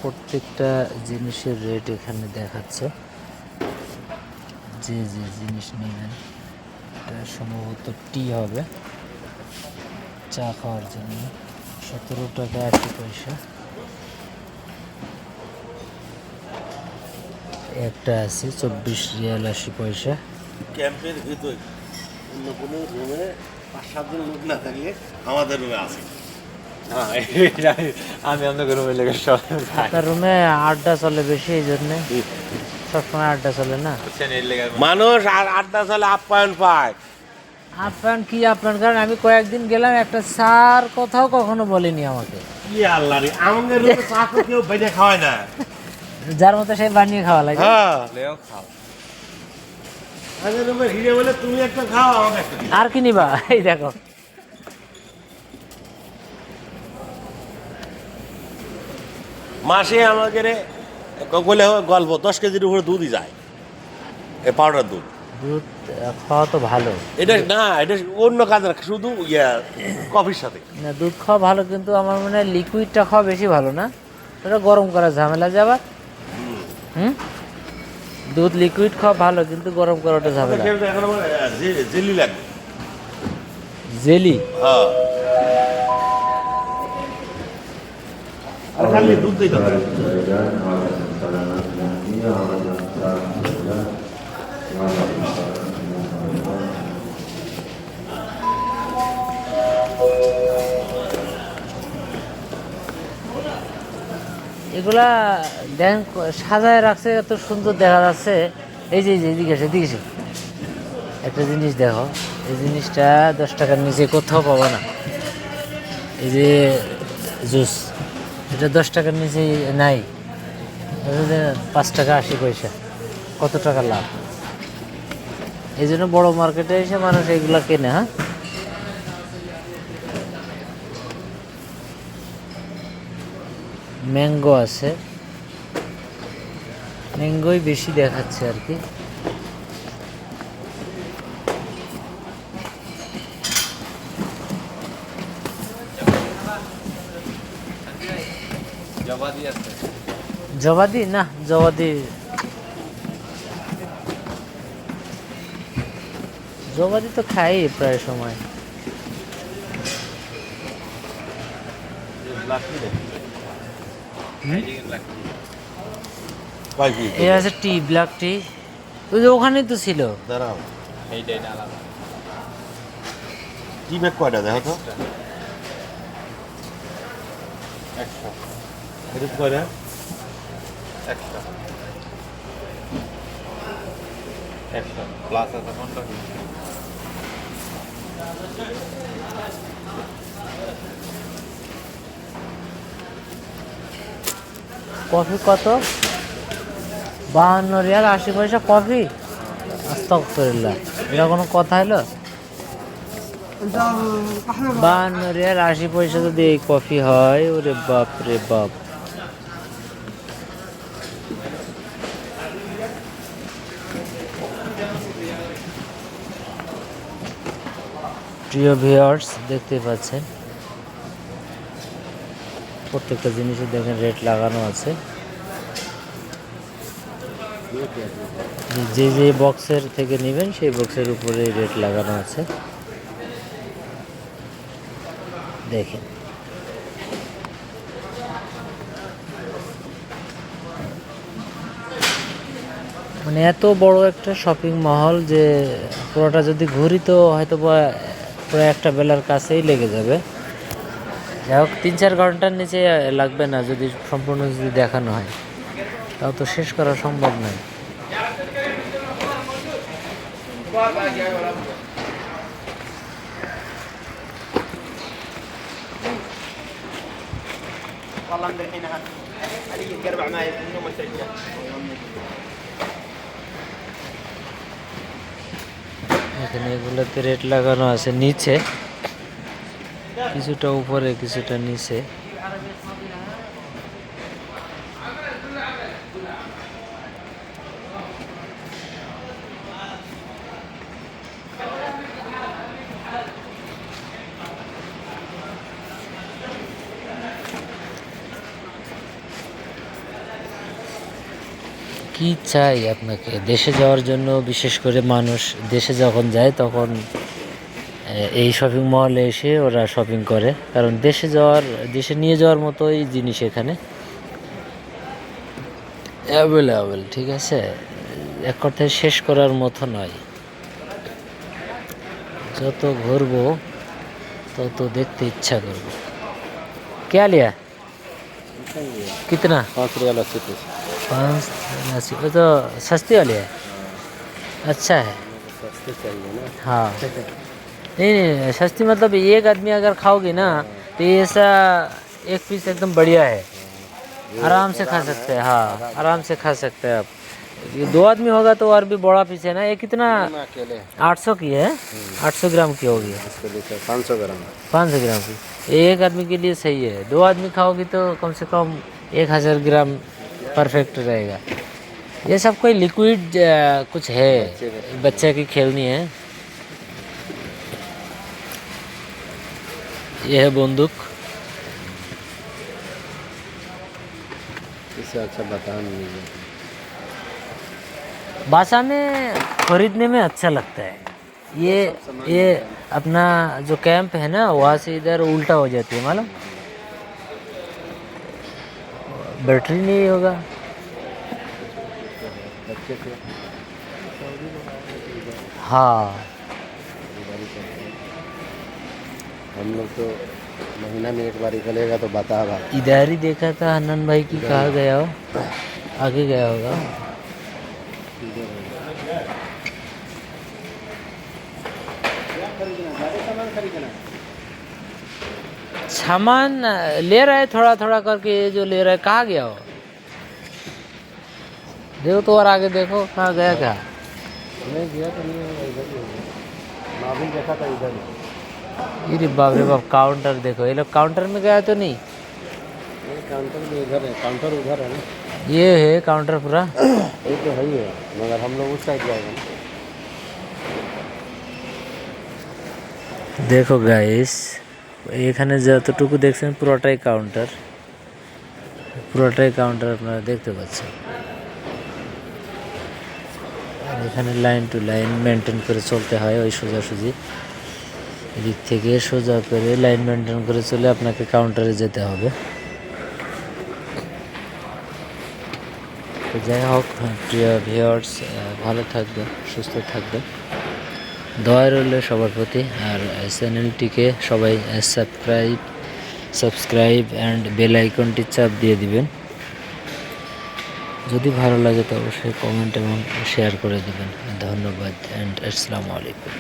প্রত্যেকটা জিনিসের রেট এখানে দেখাচ্ছে। যে যে জিনিস নেবেন, এটা সম্ভবত টি হবে চা খাওয়ার জন্য। 17 টাকা 80 পয়সা। একটা আছে 24 রিয়াল 80 পয়সা। ক্যাম্পের ভিতর অন্য কোনো রুমে 5-7 জন লোক না থাকলে আমাদের রুমে আছে। হ্যাঁ, আমি আপনাকে রুমে লেগে আপনার রুমে আড্ডা চলে বেশি, এই জন্যে সবসময় আড্ডা চলে না। মানুষ আর আড্ডা চলে আপ্যায়ন পায়। আপ্যায়ন কি আপ্যায়ন, কারণ আমি কয়েকদিন গেলাম, একটা স্যার কথাও কখনো বলেনি আমাকে। কি আল্লাহ রে, আমাদের রুমে চা তো কেউ বেঁধে খাওয়ায় না। যার মতো সে বানিয়ে খাওয়া লাগে। হ্যাঁ, খাও। আমাদের রুমে হিরে বলে তুমি একটা খাও, আমাকে একটা দিও। আর কি নিবা? এই দেখো, মাসে আমাদের বলে গল্প 10 কেজির উপরে দুধই যায়, এ পাউডার দুধ। দুধ খাওয়া তো ভালো। এটা না, এটা অন্য কাজ না, শুধু কফির সাথে। না, দুধ খাওয়া ভালো, কিন্তু আমার মনে হয় লিকুইডটা খাওয়া বেশি ভালো না? ওটা গরম করার ঝামেলা যে আবার। হুম, দুধ লিকুইড খাওয়া ভালো, কিন্তু গরম করাটা ঝামেলা। এখন আমার জেলি লাগবে। জেলি? হ্যাঁ, আর খালি দুধ দিতে হবে। এগুলা দেখেন সাজায় রাখছে, এত সুন্দর দেখা যাচ্ছে। এই যে এদিকে এসে, এদিকে এসে একটা জিনিস দেখো, এই জিনিসটা 10 টাকার নিচে কোথাও পাবো না। এই যে জুস, এটা 10 টাকার নিচে নাই। 5 টাকা 80 পয়সা, কত টাকা লাভ। এই জন্য বড় মার্কেটে এসে মানুষ এইগুলা কেনে। হ্যাঁ, ম্যাঙ্গো আছে, ম্যাঙ্গোই বেশি দেখাচ্ছে আর কি। জবাদি না, জবাদি জবাদি তো খাই প্রায় সময়। এই আছে টি, ব্ল্যাক টি, ওই যে ওখানেই তো ছিল। দাঁড়াও, টি ব্যাগ কয়টা দেখো তো। 100 এটা কয়টা? 100 প্লাস আছে কোনটা? কফি কত? 52 রিয়াল 80 পয়সা কফি? আস্তাগফিরুল্লাহ, এটা কোনো কথা হলো? 52 রিয়াল 80 পয়সা যদি এই কফি হয়, ওরে বাপ রে বাপ। প্রিয় ভিউয়ার্স, দেখতে পাচ্ছেন প্রত্যেকটা জিনিসে দেখেন রেট লাগানো আছে। যে যে বক্সের থেকে নেবেন সেই বক্সের উপরে রেট লাগানো আছে, দেখেন। মানে এত বড় একটা শপিং মহল যে পুরোটা যদি ঘুরি তো হয়তো প্রায় একটা বেলার কাছেই লেগে যাবে। যাই হোক, 3-4 ঘন্টার নিচে লাগবে না যদি সম্পূর্ণ যদি দেখানো হয়, তাও তো শেষ করা সম্ভব নয়। এখানে এগুলোতে রেট লাগানো আছে, নিচে কিছুটা, উপরে কিছুটা নিচে। কি চাই আপনাকে দেশে যাওয়ার জন্য, বিশেষ করে মানুষ দেশে যখন যায় তখন এই শপিং মলে এসে ওরা শপিং করে, কারণ দেশে নিয়ে যাওয়ার মতোই জিনিস এখানে অ্যাভেলেবেল, ঠিক আছে, এক কথায় শেষ করার মতো নয়। যত ঘুরবো তত দেখতে ইচ্ছা করবো। क्या लिया कितना? 5 रियाल 80 पैसे 5 वो तो सस्ती वाली है, अच्छा है। सस्ते चाहिए ना। हाँ नहीं नहीं, सस्ती मतलब एक आदमी अगर खाओगे ना तो ये ऐसा एक पीस एकदम बढ़िया है, आराम से खा सकते हैं। हाँ आराम से खा सकते हैं आप। ये 2 आदमी होगा तो और भी बड़ा पीस है ना। ये कितना? ना अकेले 800 की है, 800 ग्राम की होगी, इसके लिए 500 ग्राम 500 ग्राम की। एक आदमी के लिए सही है, 2 आदमी खाओगी तो कम से कम 1000 ग्राम परफेक्ट रहेगा। ये सब कोई लिक्विड कुछ है, बच्चे की खेलनी है। ये है बंदूक। इससे अच्छा बता नहीं है। बासा में खरीदने में अच्छा लगता है। ये अपना जो कैंप है ना, वहाँ से इधर उल्टा हो जाती है, मालूम, बैटरी नहीं होगा। बच्चे से हाँ हम लोग तो महीना में एक बार निकलेगा तो बता भाई। इधर ही देखा था हनन भाई की, कहाँ गया हो, आगे गया होगा। सामान ले रहा है थोड़ा थोड़ा करके, ये जो ले रहा है कहाँ गया हो, देखो तो और आगे देखो कहाँ गया, क्या नहीं गया तो नहीं है, इधर ही होगा। मैं अभी देखा था इधर ही। ये बाप रे बाप, काउंटर देखो, ये लोग काउंटर में गया तो नहीं, ये काउंटर भी उधर है, काउंटर उधर है ना। ये है काउंटर पूरा। ये तो है ही है, मगर हम लोग उस साइड जाएंगे ना। দেখো গাইস, এখানে যতটুকু দেখছেন পুরোটাই কাউন্টার, আপনারা দেখতে পাচ্ছেন। আর এখানে লাইন টু লাইন মেনটেন করে চলতে হয়, ওই সোজাসুজি এদিক থেকে সোজা করে লাইন মেনটেন করে চলে আপনাকে কাউন্টারে যেতে হবে। তো যাই হোক প্রিয় ভিউয়ার্স, ভালো থাকবেন, সুস্থ থাকবেন, দোয়া রইল সবার প্রতি। আর চ্যানেলটিকে সবাই সাবস্ক্রাইব অ্যান্ড বেল আইকনটি চাপ দিয়ে দিবেন। যদি ভালো লাগে তো অবশ্যই কমেন্ট এবং শেয়ার করে দেবেন। ধন্যবাদ অ্যান্ড আসসালামু আলাইকুম।